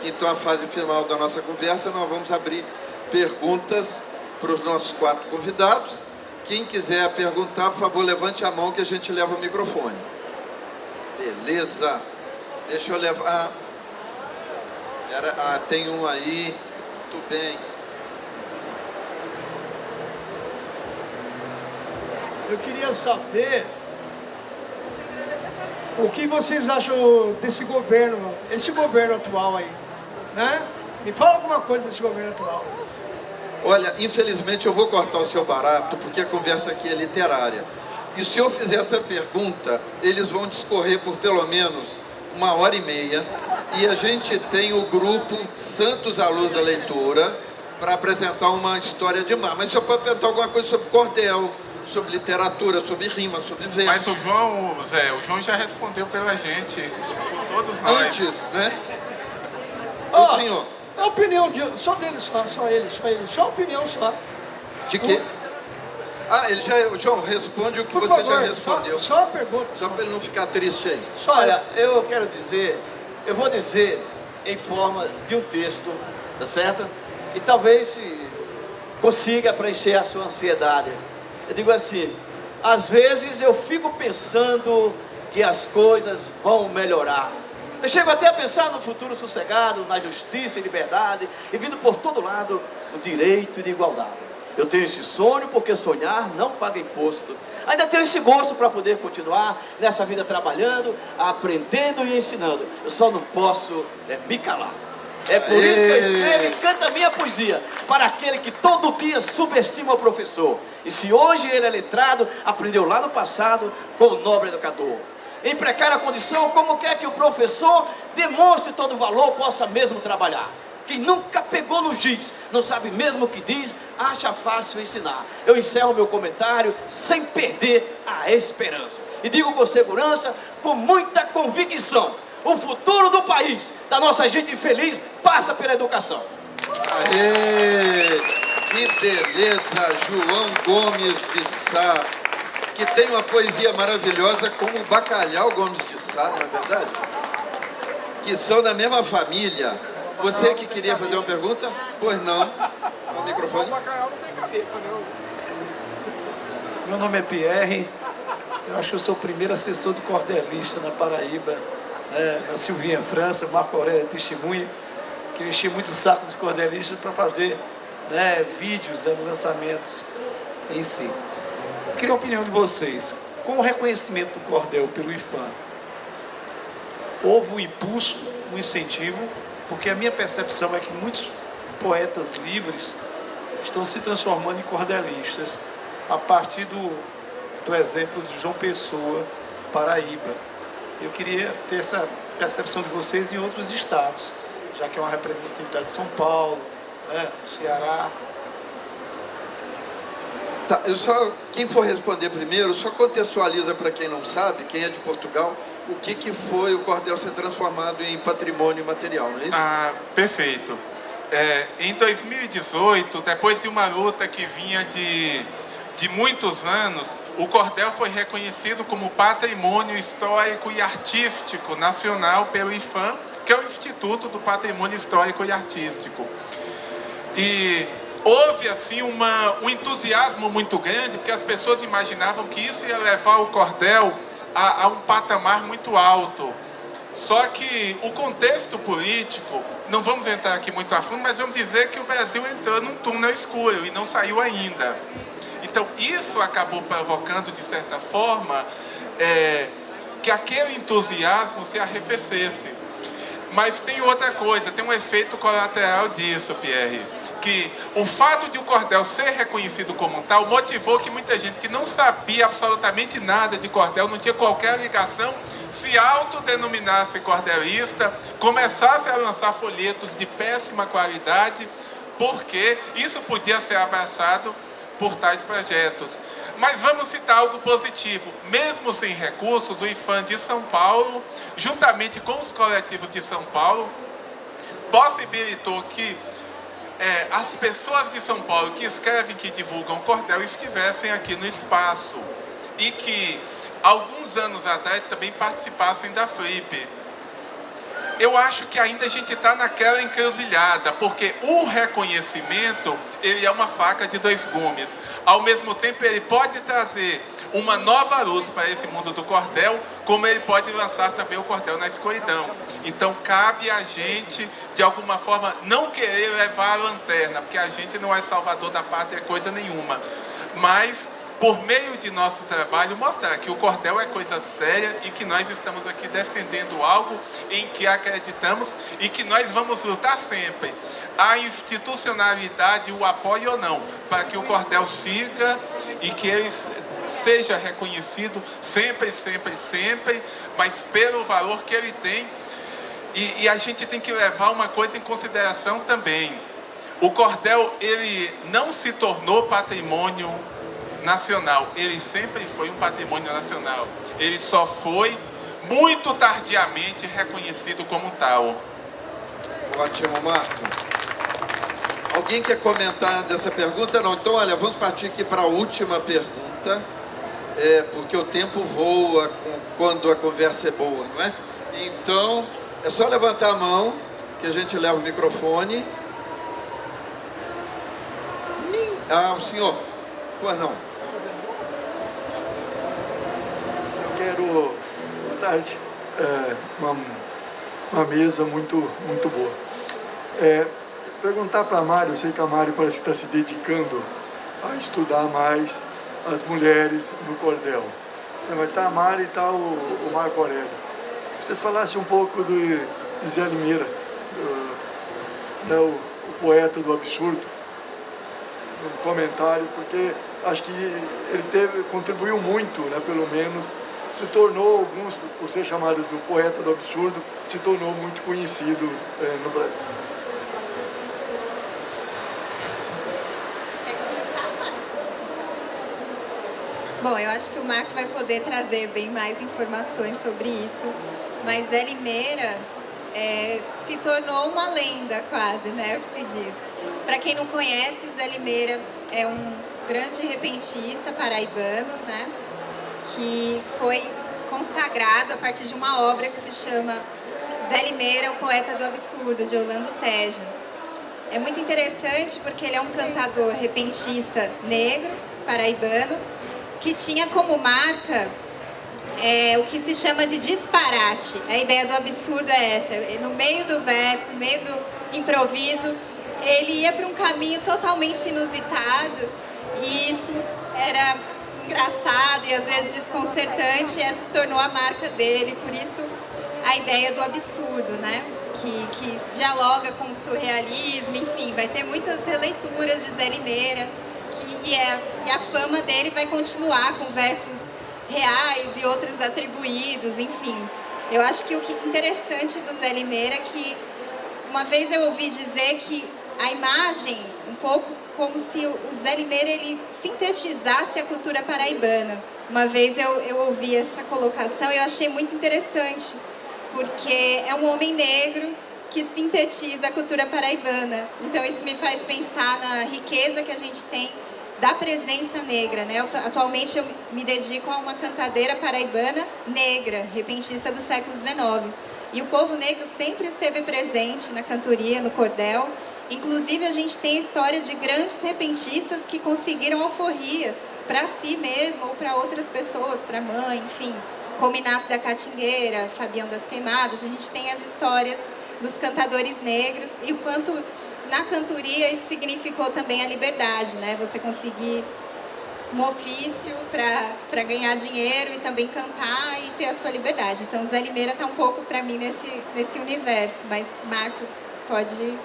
Então a fase final da nossa conversa nós vamos abrir perguntas para os nossos 4 convidados. Quem quiser perguntar, por favor, levante a mão que a gente leva o microfone. Beleza. Deixa eu levar... tem um aí. Muito bem. Eu queria saber o que vocês acham desse governo, esse governo atual aí, né? Me fala alguma coisa desse governo atual. Olha, infelizmente eu vou cortar o seu barato, porque a conversa aqui é literária. E se eu fizer essa pergunta, eles vão discorrer por pelo menos 1h30. E a gente tem o grupo Santos à Luz da Leitura para apresentar uma história de mar. Mas só para perguntar alguma coisa sobre cordel, sobre literatura, sobre rima, sobre verso. Mas o João já respondeu pela gente, por todos nós. Antes, né? Oh, o senhor. A opinião só dele, só ele, só a opinião só. De quê? João, responde o que Por você favor, já respondeu. Só a pergunta. Só para ele não ficar triste aí. Só Olha, essa. eu vou dizer em forma de um texto, tá certo? E talvez consiga preencher a sua ansiedade. Eu digo assim, às vezes eu fico pensando que as coisas vão melhorar. Eu chego até a pensar no futuro sossegado, na justiça e liberdade, e vindo por todo lado o direito de igualdade. Eu tenho esse sonho porque sonhar não paga imposto. Ainda tenho esse gosto para poder continuar nessa vida trabalhando, aprendendo e ensinando. Eu só não posso me calar. É por isso que eu escrevo e canto a minha poesia, para aquele que todo dia subestima o professor. E se hoje ele é letrado, aprendeu lá no passado com o nobre educador. Em precária condição, como quer que o professor demonstre todo o valor, possa mesmo trabalhar. Quem nunca pegou no giz, não sabe mesmo o que diz, acha fácil ensinar. Eu encerro meu comentário sem perder a esperança. E digo com segurança, com muita convicção, o futuro do país, da nossa gente feliz, passa pela educação. Aê! Que beleza, João Gomes de Sá, que tem uma poesia maravilhosa como o Bacalhau Gomes de Sá, não é verdade? Que são da mesma família. Você que queria fazer uma pergunta? Pois não. Ao microfone. Meu nome é Pierre. Eu acho que eu sou o primeiro assessor de cordelista na Paraíba, né? Na Silvinha França, Marco Aurélio é testemunha, que eu enchi muitos sacos de cordelistas para fazer, né, vídeos dando lançamentos em si. Eu queria a opinião de vocês. Com o reconhecimento do cordel pelo IFAM, houve um impulso, um incentivo, porque a minha percepção é que muitos poetas livres estão se transformando em cordelistas a partir do exemplo de João Pessoa, Paraíba. Eu queria ter essa percepção de vocês em outros estados, já que é uma representatividade de São Paulo, né, Ceará. Tá, quem for responder primeiro, só contextualiza para quem não sabe, quem é de Portugal, o que foi o cordel ser transformado em patrimônio material, não é isso? Ah, perfeito. Em 2018, depois de uma luta que vinha de de muitos anos, o cordel foi reconhecido como Patrimônio Histórico e Artístico Nacional pelo IPHAN, que é o Instituto do Patrimônio Histórico e Artístico. E houve assim um entusiasmo muito grande, porque as pessoas imaginavam que isso ia levar o cordel a um patamar muito alto. Só que o contexto político, não vamos entrar aqui muito a fundo, mas vamos dizer que o Brasil entrou num túnel escuro e não saiu ainda. Então isso acabou provocando, de certa forma, que aquele entusiasmo se arrefecesse. Mas tem outra coisa, tem um efeito colateral disso, Pierre, que o fato de o cordel ser reconhecido como tal motivou que muita gente que não sabia absolutamente nada de cordel, não tinha qualquer ligação, se autodenominasse cordelista, começasse a lançar folhetos de péssima qualidade, porque isso podia ser abraçado por tais projetos. Mas vamos citar algo positivo. Mesmo sem recursos, o IPHAN de São Paulo, juntamente com os coletivos de São Paulo, possibilitou que as pessoas de São Paulo que escrevem, que divulgam cordel, estivessem aqui no espaço. E que, alguns anos atrás, também participassem da Flip. Eu acho que ainda a gente está naquela encruzilhada, porque o reconhecimento, ele é uma faca de dois gumes. Ao mesmo tempo, ele pode trazer uma nova luz para esse mundo do cordel, como ele pode lançar também o cordel na escuridão. Então, cabe a gente, de alguma forma, não querer levar a lanterna, porque a gente não é salvador da pátria coisa nenhuma. Mas, por meio de nosso trabalho, mostrar que o cordel é coisa séria e que nós estamos aqui defendendo algo em que acreditamos e que nós vamos lutar sempre. A institucionalidade o apoia ou não, para que o cordel siga e que ele seja reconhecido sempre, sempre, sempre, mas pelo valor que ele tem. E a gente tem que levar uma coisa em consideração também. O cordel, ele não se tornou patrimônio nacional, ele sempre foi um patrimônio nacional. Ele só foi muito tardiamente reconhecido como tal. Ótimo, Marco. Alguém quer comentar dessa pergunta? Não. Então, olha, vamos partir aqui para a última pergunta, porque o tempo voa quando a conversa é boa, não é? Então, é só levantar a mão que a gente leva o microfone. O senhor? Pois não. Boa tarde. Uma mesa muito boa. Perguntar para a Mari, eu sei que a Mari parece que está se dedicando a estudar mais as mulheres no cordel. Mas está a Mari e está o Marco Aurélio. Vocês falassem um pouco de Zé Limeira, o poeta do absurdo, no comentário, porque acho que ele contribuiu muito, né, pelo menos, se tornou, alguns, por ser chamado do poeta do absurdo, se tornou muito conhecido no Brasil. Quer começar? Bom, eu acho que o Marco vai poder trazer bem mais informações sobre isso, mas Zé Limeira se tornou uma lenda quase, né, o que se diz. Para quem não conhece, Zé Limeira é um grande repentista paraibano, né, que foi consagrado a partir de uma obra que se chama Zé Limeira, o Poeta do Absurdo, de Orlando Tejo. É muito interessante porque ele é um cantador repentista negro, paraibano, que tinha como marca o que se chama de disparate. A ideia do absurdo é essa. No meio do verso, no meio do improviso, ele ia para um caminho totalmente inusitado e isso era engraçado e às vezes desconcertante, e essa se tornou a marca dele, por isso a ideia do absurdo, né? Que dialoga com o surrealismo, enfim, vai ter muitas releituras de Zé Limeira, e a fama dele vai continuar com versos reais e outros atribuídos, enfim. Eu acho que o que é interessante do Zé Limeira é que uma vez eu ouvi dizer que a imagem, um pouco como se o Zé Limeira ele sintetizasse a cultura paraibana. Uma vez eu ouvi essa colocação e eu achei muito interessante, porque é um homem negro que sintetiza a cultura paraibana. Então isso me faz pensar na riqueza que a gente tem da presença negra, né? Atualmente eu me dedico a uma cantadeira paraibana negra, repentista do século XIX. E o povo negro sempre esteve presente na cantoria, no cordel. Inclusive, a gente tem a história de grandes repentistas que conseguiram alforria para si mesmo ou para outras pessoas, para a mãe, enfim. Como Inácio da Catingueira, Fabião das Queimadas. A gente tem as histórias dos cantadores negros e o quanto na cantoria isso significou também a liberdade, né? Você conseguir um ofício para ganhar dinheiro e também cantar e ter a sua liberdade. Então, Zé Limeira está um pouco para mim nesse universo, mas Marco pode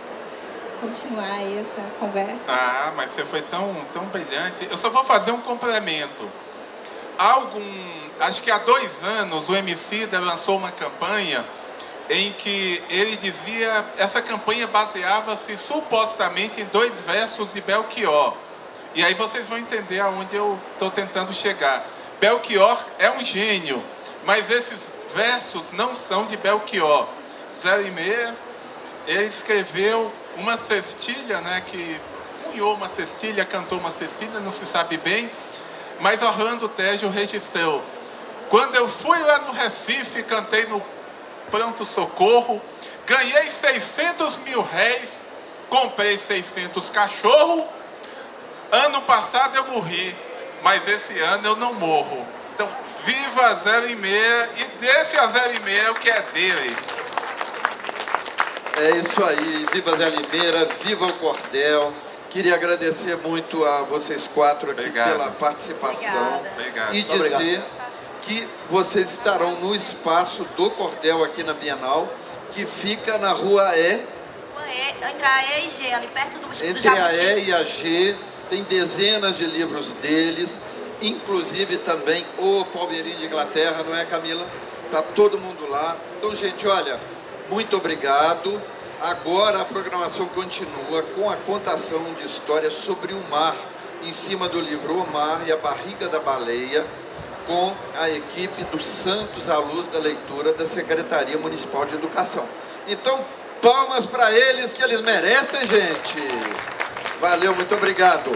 continuar aí essa conversa. Ah, mas você foi tão brilhante. Eu só vou fazer um complemento. Acho que há 2 anos o Emicida lançou uma campanha em que ele dizia, essa campanha baseava-se supostamente em 2 versos de Belchior. E aí vocês vão entender aonde eu estou tentando chegar. Belchior é um gênio, mas esses versos não são de Belchior. Zé Limeira, ele escreveu uma cestilha, né, que cunhou uma cestilha, cantou uma cestilha, não se sabe bem, mas Orlando Tejo registrou. Quando eu fui lá no Recife, cantei no Pronto Socorro, ganhei 600 mil réis, comprei 600 cachorros. Ano passado eu morri, mas esse ano eu não morro. Então, viva Zé Limeira e deixe a Zé Limeira o que é dele. É isso aí, viva Zé Limeira, viva o cordel. Queria agradecer muito a vocês 4 aqui pela participação. Obrigado. E dizer que vocês estarão no espaço do cordel aqui na Bienal, que fica na rua Entre a E e G, ali perto do Jabuti. Entre a E e a G, tem dezenas de livros deles, inclusive também o Palmeirinho de Inglaterra, não é, Camila? Tá todo mundo lá. Então, gente, olha, muito obrigado. Agora a programação continua com a contação de histórias sobre o mar, em cima do livro O Mar e a Barriga da Baleia, com a equipe do Santos à Luz da Leitura da Secretaria Municipal de Educação. Então, palmas para eles, que eles merecem, gente. Valeu, muito obrigado.